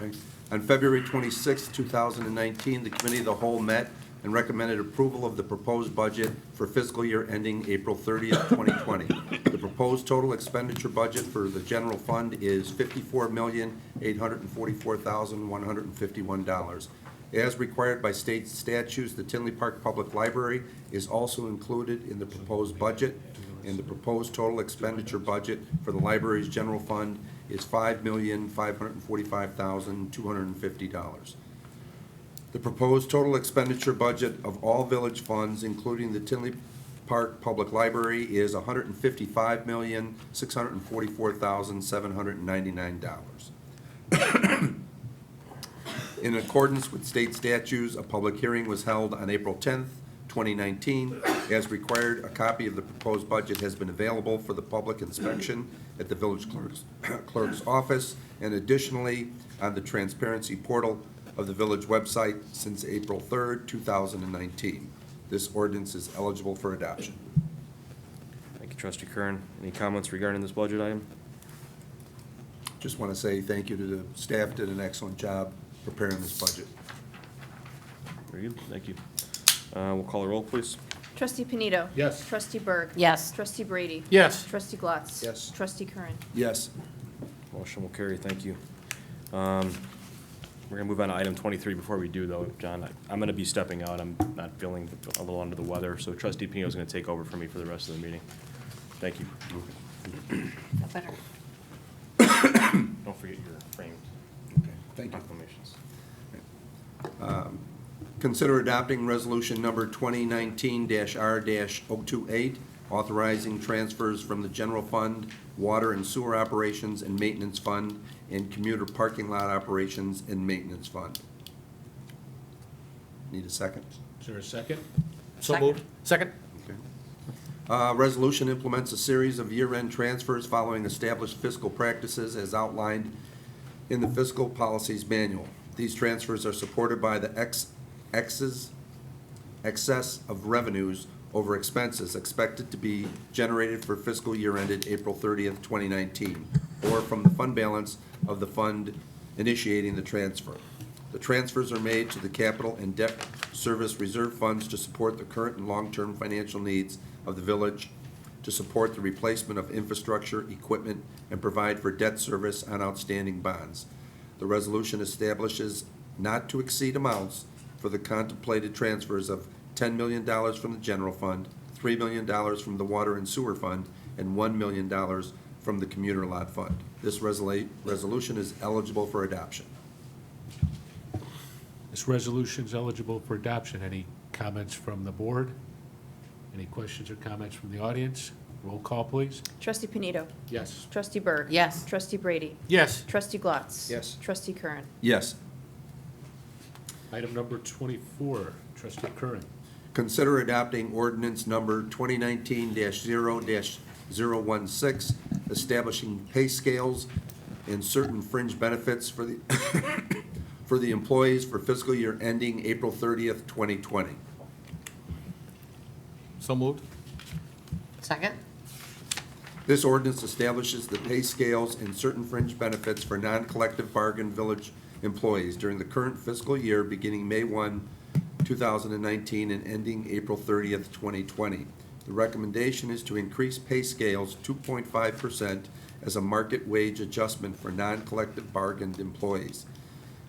Okay. On February 26, 2019, the Committee of the Whole met and recommended approval of the proposed budget for fiscal year ending April 30th, 2020. The proposed total expenditure budget for the general fund is $54,844,151. As required by state statutes, the Tinley Park Public Library is also included in the proposed budget, and the proposed total expenditure budget for the library's general fund is $5,545,250. The proposed total expenditure budget of all village funds, including the Tinley Park Public Library, is $155,644,799. In accordance with state statutes, a public hearing was held on April 10th, 2019. As required, a copy of the proposed budget has been available for the public inspection at the village clerk's office, and additionally on the transparency portal of the village website since April 3rd, 2019. This ordinance is eligible for adoption. Thank you, Trustee Curran. Any comments regarding this budget item? Just want to say thank you to the staff, did an excellent job preparing this budget. Very good, thank you. We'll call the roll, please. Trustee Panito. Yes. Trustee Berg. Yes. Trustee Brady. Yes. Trustee Glatz. Yes. Trustee Curran. Yes. Motion will carry, thank you. We're gonna move on to item 23. Before we do though, John, I'm gonna be stepping out. I'm not feeling a little under the weather, so Trustee Pino is gonna take over for me for the rest of the meeting. Thank you. Feel better. Don't forget your framed Thank you. proclamations. Consider adopting resolution number 2019-R-028, authorizing transfers from the general fund, water and sewer operations and maintenance fund, and commuter parking lot operations and maintenance fund. Need a second? Is there a second? So Second. moved. Second? Okay. Resolution implements a series of year-end transfers following established fiscal practices as outlined in the Fiscal Policies Manual. These transfers are supported by the excess of revenues over expenses expected to be generated for fiscal year ended April 30th, 2019, or from the fund balance of the fund initiating the transfer. The transfers are made to the capital and debt service reserve funds to support the current and long-term financial needs of the village, to support the replacement of infrastructure, equipment, and provide for debt service on outstanding bonds. The resolution establishes not to exceed amounts for the contemplated transfers of $10 million from the general fund, $3 million from the water and sewer fund, and $1 million from the commuter lot fund. This resolution is eligible for adoption. This resolution is eligible for adoption. Any comments from the board? Any questions or comments from the audience? Roll call, please. Trustee Panito. Yes. Trustee Berg. Yes. Trustee Brady. Yes. Trustee Glatz. Yes. Trustee Curran. Yes. Item number 24, Trustee Curran. Consider adopting ordinance number 2019-0-016, establishing pay scales and certain fringe benefits for the for the employees for fiscal year ending April 30th, 2020. So moved. Second? This ordinance establishes the pay scales and certain fringe benefits for non-collective bargain village employees during the current fiscal year beginning May 1, 2019 and ending April 30th, 2020. The recommendation is to increase pay scales 2.5% as a market wage adjustment for non-collective bargained employees.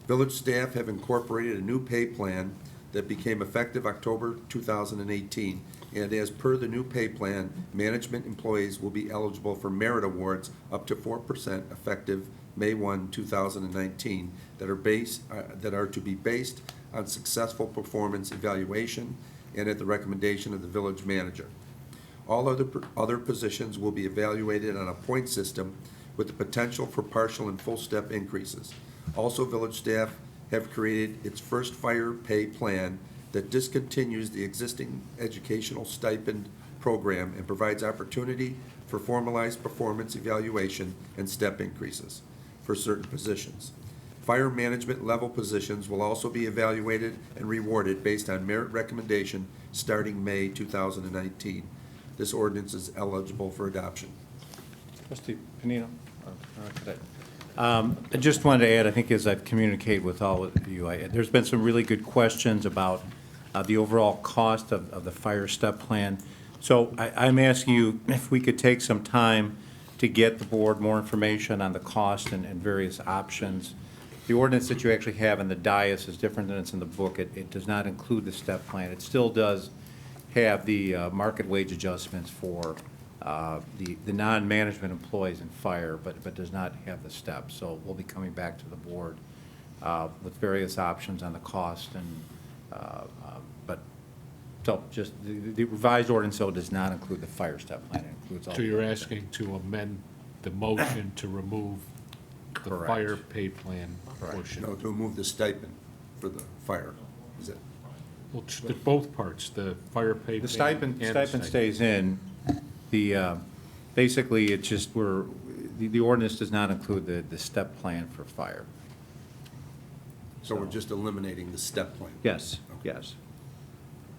Village staff have incorporated a new pay plan that became effective October 2018, and as per the new pay plan, management employees will be eligible for merit awards up to 4% effective May 1, 2019, that are to be based on successful performance evaluation and at the recommendation of the village manager. All other positions will be evaluated on a point system with the potential for partial and full step increases. Also, village staff have created its first fire pay plan that discontinues the existing educational stipend program and provides opportunity for formalized performance evaluation and step increases for certain positions. Fire management level positions will also be evaluated and rewarded based on merit recommendation starting May 2019. This ordinance is eligible for adoption. Trustee Panino? I just wanted to add, I think as I've communicated with all of you, there's been some really good questions about the overall cost of the fire step plan. So I'm asking you if we could take some time to get the board more information on the cost and various options. The ordinance that you actually have in the dais is different than it's in the book. It does not include the step plan. It still does have the market wage adjustments for the non-management employees in fire, but does not have the steps. So we'll be coming back to the board with various options on the cost but so just the revised ordinance though does not include the fire step plan. It includes all. So you're asking to amend the motion to remove the Correct. fire pay plan portion? No, to remove the stipend for the fire, is it? Well, both parts, the fire pay. The plan and stipend stays in. The, basically, it's just the ordinance does not include the step plan for fire. So we're just eliminating the step plan? Yes, yes.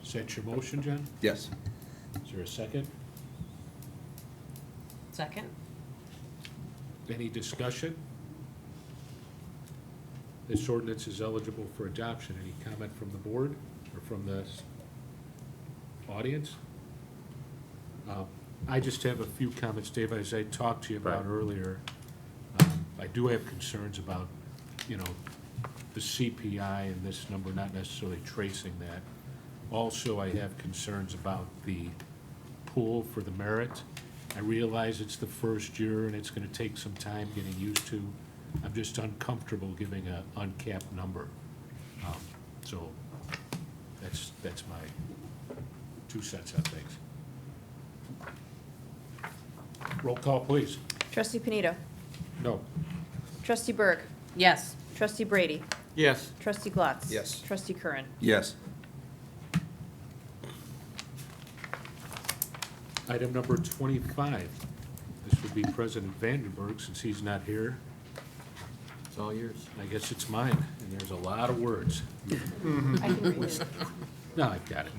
Is that your motion, John? Yes. Is there a second? Second? Any discussion? This ordinance is eligible for adoption. Any comment from the board or from the audience? I just have a few comments, Dave, as I talked to you about Right. earlier. I do have concerns about, the CPI and this number, not necessarily tracing that. Also, I have concerns about the pool for the merit. I realize it's the first year and it's gonna take some time getting used to. I'm just uncomfortable giving an uncapped number. So that's my 2 cents on things. Roll call, please. Trustee Panito. No. Trustee Berg. Yes. Trustee Brady. Yes. Trustee Glatz. Yes. Trustee Curran. Yes. Item number 25. This would be President Vandenberg, since he's not here. It's all yours. I guess it's mine, and there's a lot of words. I can read it. No, I've got it.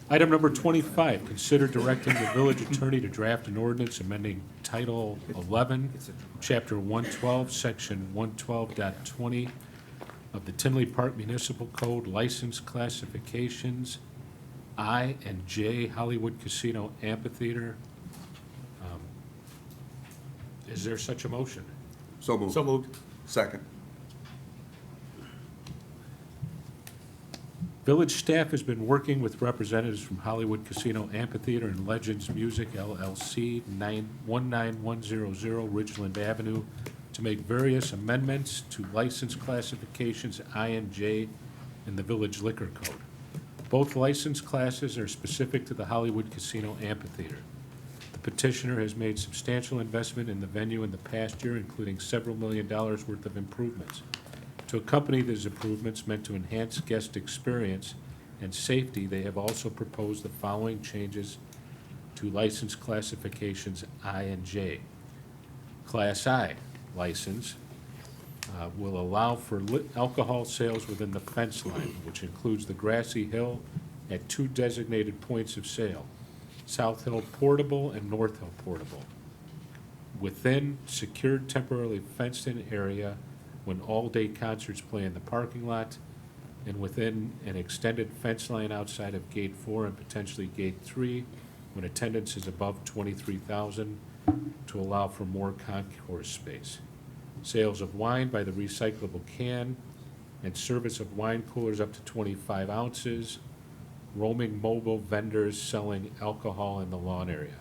Item number 25, consider directing the village attorney to draft an ordinance amending Title 11, Chapter 112, Section 112.20 of the Tinley Park Municipal Code, license classifications I and J Hollywood Casino Amphitheater. Is there such a motion? So moved. So moved. Second. Village staff has been working with representatives from Hollywood Casino Amphitheater and Legends Music LLC, 19100 Ridgeland Avenue, to make various amendments to license classifications I and J in the Village Liquor Code. Both license classes are specific to the Hollywood Casino Amphitheater. The petitioner has made substantial investment in the venue in the past year, including several $1 million worth of improvements. To accompany these improvements meant to enhance guest experience and safety, they have also proposed the following changes to license classifications I and J. Class I license will allow for alcohol sales within the fence line, which includes the grassy hill at 2 designated points of sale, South Hill Portable and North Hill Portable. within secured temporarily fenced-in area when all-day concerts play in the parking lot, and within an extended fence line outside of Gate 4 and potentially Gate 3 when attendance is above 23,000 to allow for more concourse space. Sales of wine by the recyclable can and service of wine coolers up to 25 ounces. Roaming mobile vendors selling alcohol in the lawn area.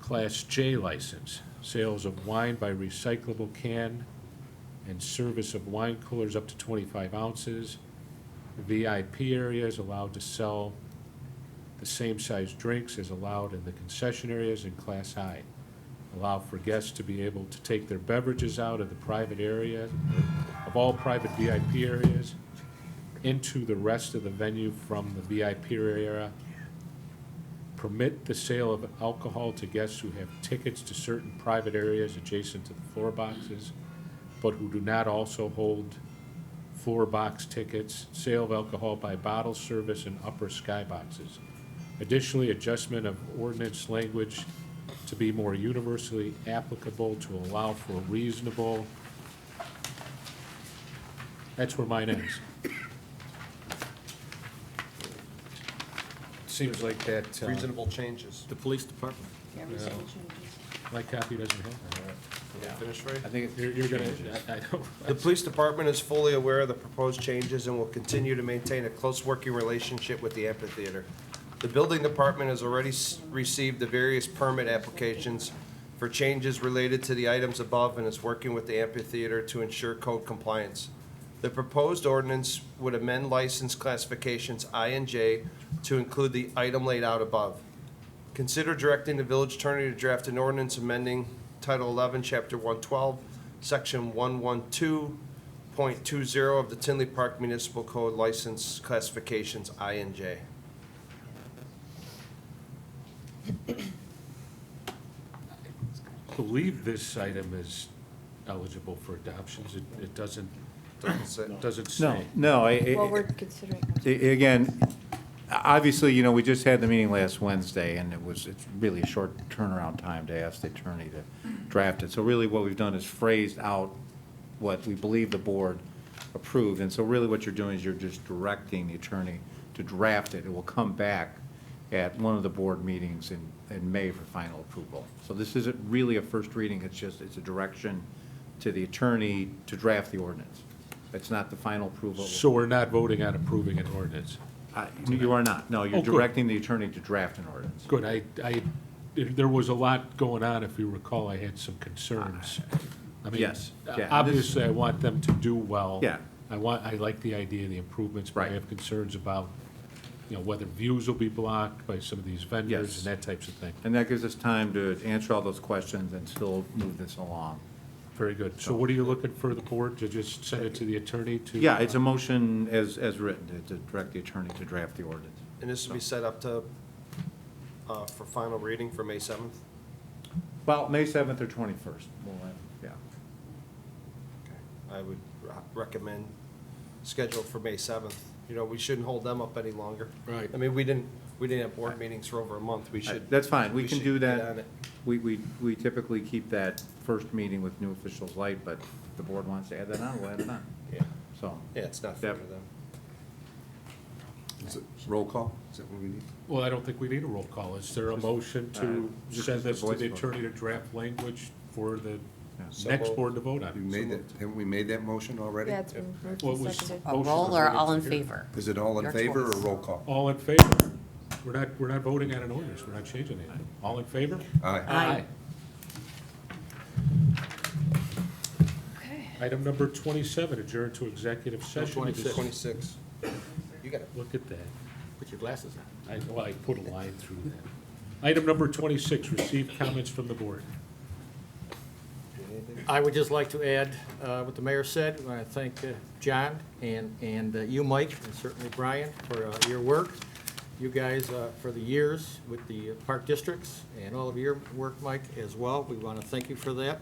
Class J license, sales of wine by recyclable can and service of wine coolers up to 25 ounces. VIP areas allowed to sell the same size drinks as allowed in the concession areas in Class I. Allow for guests to be able to take their beverages out of the private area, of all private VIP areas, into the rest of the venue from the VIP area. Permit the sale of alcohol to guests who have tickets to certain private areas adjacent to the floor boxes, but who do not also hold floor box tickets. Sale of alcohol by bottle service in upper skyboxes. Additionally, adjustment of ordinance language to be more universally applicable to allow for reasonable. That's where mine ends. Seems like that, Reasonable changes. The police department. my copy doesn't have that. Finish right? I think You're gonna, I don't. The police department is fully aware of the proposed changes and will continue to maintain a close working relationship with the amphitheater. The building department has already received the various permit applications for changes related to the items above and is working with the amphitheater to ensure code compliance. The proposed ordinance would amend license classifications I and J to include the item laid out above. Consider directing the village attorney to draft an ordinance amending Title 11, Chapter 112, Section 112.20 of the Tinley Park Municipal Code license classifications I and J. I believe this item is eligible for adoptions. It doesn't Doesn't say. No, say. no, Well, we're considering. again, obviously, you know, we just had the meeting last Wednesday, and it's really a short turnaround time to ask the attorney to draft it. So really what we've done is phrased out what we believe the board approved. And so really what you're doing is you're just directing the attorney to draft it. It will come back at one of the board meetings in May for final approval. So this isn't really a first reading, it's a direction to the attorney to draft the ordinance. It's not the final approval. So we're not voting on approving an ordinance. You are not. No, you're Oh, good. directing the attorney to draft an ordinance. Good, there was a lot going on, if you recall, I had some concerns. I mean, Yes, yeah. obviously, I want them to do well. Yeah. I like the idea of the improvements, but I Right. have concerns about, whether views will be blocked by some of these vendors Yes. and that types of thing. And that gives us time to answer all those questions and still move this along. Very good. So what are you looking for the board, to just send it to the attorney to? Yeah, it's a motion as written, to direct the attorney to draft the ordinance. And this will be set up to, for final reading for May 7th? Well, May 7th or 21st. Yeah. I would recommend schedule for May 7th. We shouldn't hold them up any longer. Right. I mean, we didn't have board meetings for over a month. We should. That's fine, we can should do get that. on it. We typically keep that first meeting with new officials light, but if the board wants to add that on, we'll add it on. Yeah, So, yeah, it's not fair Yep. to them. Is it roll call? Is that what we need? Well, I don't think we need a roll call. Is there a motion to just send a this to voice the vote. attorney to draft language for the So next moved. board to vote on? We made that, haven't we made that motion already? Yeah, it's been moved What and was- seconded. A Motion roll was or ready all to in hear. favor? Is it all in Your favor or choice. roll call? All in favor? We're not voting on an ordinance, we're not changing anything. All in favor? Aye. Aye. Okay. Item number 27, adjourn to executive session. 26. 26. You got it. Look at that. Put your glasses on. I put a line through that. Item number 26, receive comments from the board. I would just like to add what the mayor said. I want to thank John and you, Mike, and certainly Brian, for your work. You guys for the years with the park districts and all of your work, Mike, as well. We want to thank you for that.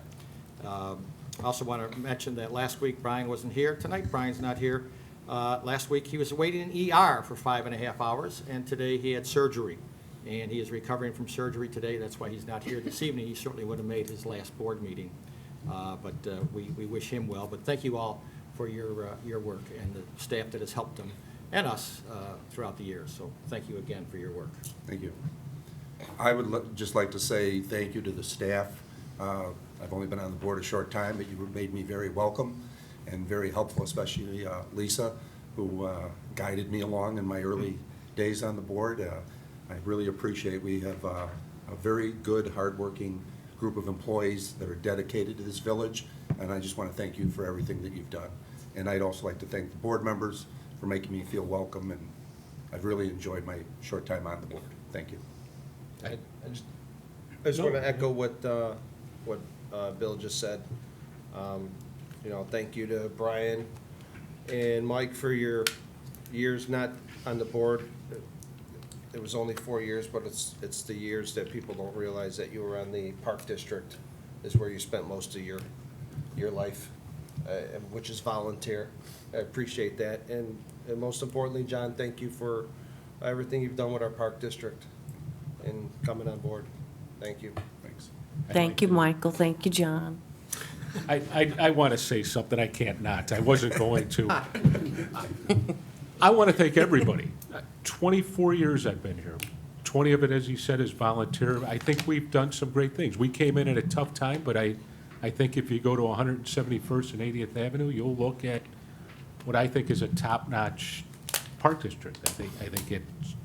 Also want to mention that last week Brian wasn't here. Tonight Brian's not here. Last week he was waiting in ER for 5.5 hours, and today he had surgery. and he is recovering from surgery today. That's why he's not here this evening. He certainly would have made his last board meeting. But we wish him well. But thank you all for your work and the staff that has helped him and us throughout the years. So thank you again for your work. Thank you. I would just like to say thank you to the staff. I've only been on the board a short time, but you made me very welcome and very helpful, especially Lisa, who guided me along in my early days on the board. I really appreciate we have a very good, hardworking group of employees that are dedicated to this village, and I just want to thank you for everything that you've done. And I'd also like to thank the board members for making me feel welcome, and I've really enjoyed my short time on the board. Thank you. I just want to echo what Bill just said. You know, thank you to Brian and Mike for your years not on the board. It was only 4 years, but it's the years that people don't realize that you were on the Park District is where you spent most of your life, which is volunteer. I appreciate that. And most importantly, John, thank you for everything you've done with our Park District and coming on board. Thank you. Thanks. Thank you, Michael. Thank you, John. I want to say something. I can't not. I wasn't going to. I want to thank everybody. 24 years I've been here. 20 of it, as he said, is volunteer. I think we've done some great things. We came in at a tough time, but I think if you go to 171st and 80th Avenue, you'll look at what I think is a top-notch park district. I think it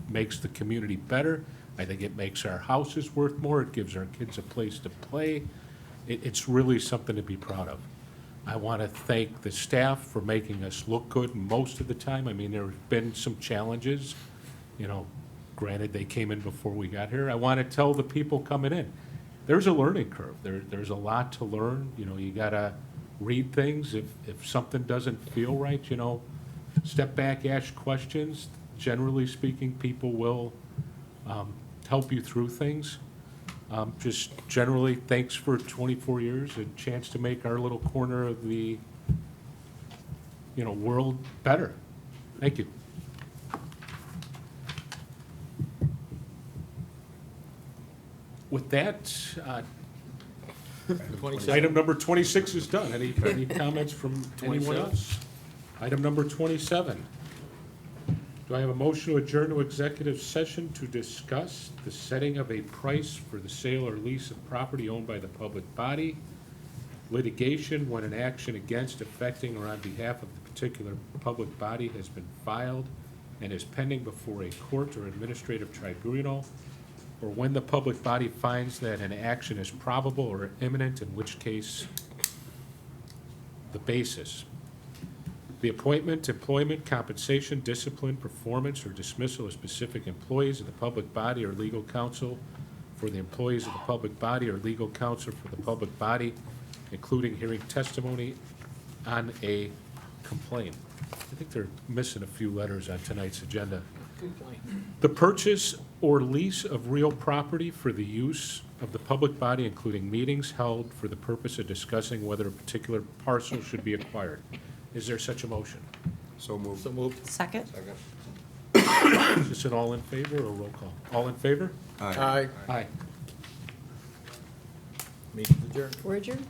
makes the community better. I think it makes our houses worth more. It gives our kids a place to play. It's really something to be proud of. I want to thank the staff for making us look good most of the time. I mean, there have been some challenges, you know, granted they came in before we got here. I want to tell the people coming in, there's a learning curve. There's a lot to learn. You know, you got to read things. If something doesn't feel right, you know, step back, ask questions. Generally speaking, people will help you through things. Just generally, thanks for 24 years, a chance to make our little corner of the, you know, world better. Thank you. With that, item number 26 is done. Any comments from anyone else? Item number 27. Do I have a motion to adjourn to executive session to discuss the setting of a price for the sale or lease of property owned by the public body, litigation when an action against, affecting, or on behalf of the particular public body has been filed and is pending before a court or administrative tribunal, or when the public body finds that an action is probable or imminent, in which case the basis. The appointment, employment, compensation, discipline, performance, or dismissal of specific employees of the public body or legal counsel for the employees of the public body or legal counsel for the public body, including hearing testimony on a complaint. I think they're missing a few letters on tonight's agenda. The purchase or lease of real property for the use of the public body, including meetings held for the purpose of discussing whether a particular parcel should be acquired. Is there such a motion? So moved. So moved. Second? Second. Is this an all in favor or roll call? All in favor? Aye. Aye. Meeting adjourned. We're adjourned.